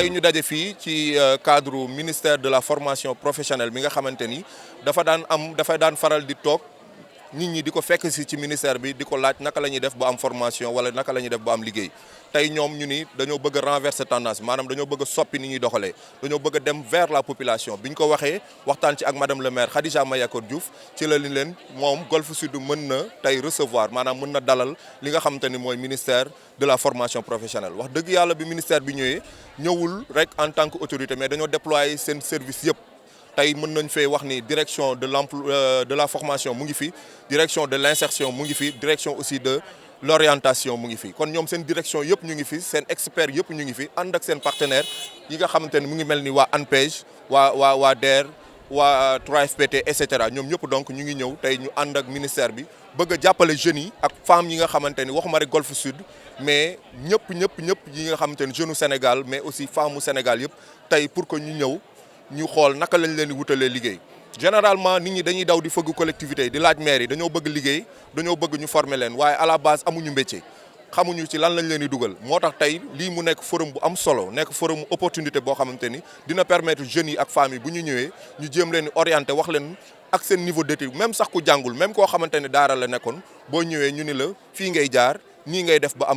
tey ñu daje fii ci cadre ministère de la formation professionnelle mi nga xamante ni dafay daan faral di toog nit ñi di ko fekk si ci ministère bi di ko laaj naka la ñuy def ba am formation wala naka la ñuy def ba am liggéey tey ñoom ñu ni dañoo bëgg a renverser tendance maanaam dañoo bëgg a soppi ni ñuy doxalee dañoo bëgg a dem vers la population bi ñu ko waxee waxtaan ci ak madame le maire Khadija Mayakor Diouf ci la ni leen moom Golf Sud mën na tey recevoir maanaam mën na dalal li nga xamante ni mooy ministère de la formation professionnelle wax dëgg yàlla bi ministère bi ñëwul rek en tant que autorité mais dañoo déployer seen service yëpp. tey mën nañ fee wax ni direction de l'emploi de la formation mu ngi fi direction de l'insertion mu ngi fi direction aussi de l'orientation mu ngi fi kon ñoom seen direction yëpp ñu ngi fi seen experts yëpp ñu ngi fi ànd ak seen partenaire yi nga xamante ni mu ngi mel ni waa ANPEJ waa DER waa 3FPT et cetera ñoom ñëpp donc ñu ngi ñëw tey ñu ànd ak ministère bi bëgg a jàppale jeunes yi ak femmes yi nga xamante ni waxuma rek Golf Sud mais ñëpp yi nga xamante ni jeunes Sénégal mais aussi femmes mu Sénégal yëpp tey pour que ñu ñëw ñu xool naka lañ leen di wutalee liggéey généralement nit ñi dañuy daw di fëgg collectivité yi di laaj maire yi dañoo bëgg liggéey dañoo bëgg ñu former leen waaye à la base amuñu métier xamuñu ci lan lañ leen di dugal moo tax tey lii mu nekk forum bu am solo nekk forum opportunité boo xamante ni dina permettre jeunes yi ak femmes yi bu ñu ñëwee ñu jéem leen orienter wax leen ak seen niveau d'étude même sax ku jàngul même koo xamante ni daara la nekkoon boo ñëwee ñu ni la fii ngay jaar nii ngay def ba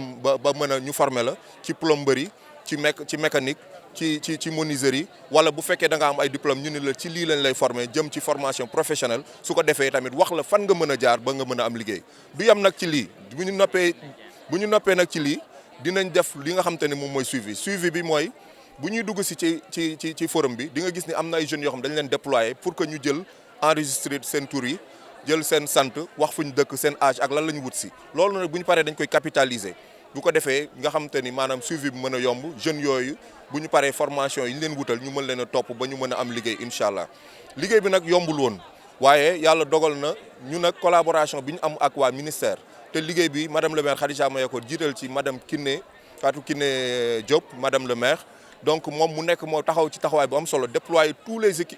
mën a ñu former la ci plomberie ci mécanique ci menuiserie wala bu fekkee da nga am ay diplôme ñu ni la ci lii lañ lay former jëm ci formation professionnelle su ko defee tamit wax la fan nga mën a jaar ba nga mën a am liggéey du yem nag ci lii bu ñu noppee nag ci lii dinañ def li nga xam te ne moom mooy suivi bi mooy bu ñuy dugg si ci forum bi di nga gis ni am na ay jeunes yoo xam dañ leen déployer pour que ñu jël enregistrer seen tur yi jël seen sant wax fu ñu dëkk seen âge ak lan la ñu wut si loolu nag bu ñu paree dañ koy capitaliser bu ko defee nga xam te ni maanaam suivi bi mën a yomb jeunes yooyu bu ñu paree formation yi ñu leen wutal ñu mën leen a topp ba ñu mën a am liggéey incha allah liggéey bi nag yombul woon waaye yàlla dogal na ñu nag collaboration bi ñu am ak waa ministère te liggéey bi madame le maire Khadija Mayakor jiital ci madame Fatou Kiné Diop madame le maire donc moom mu nekk moo taxaw ci taxawaay bu am solo déployer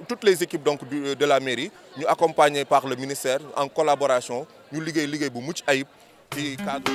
toutes les équipes donc de la mairie ñu accompagné par le ministère en collaboration ñu liggéey bu mucc ayib ci cadre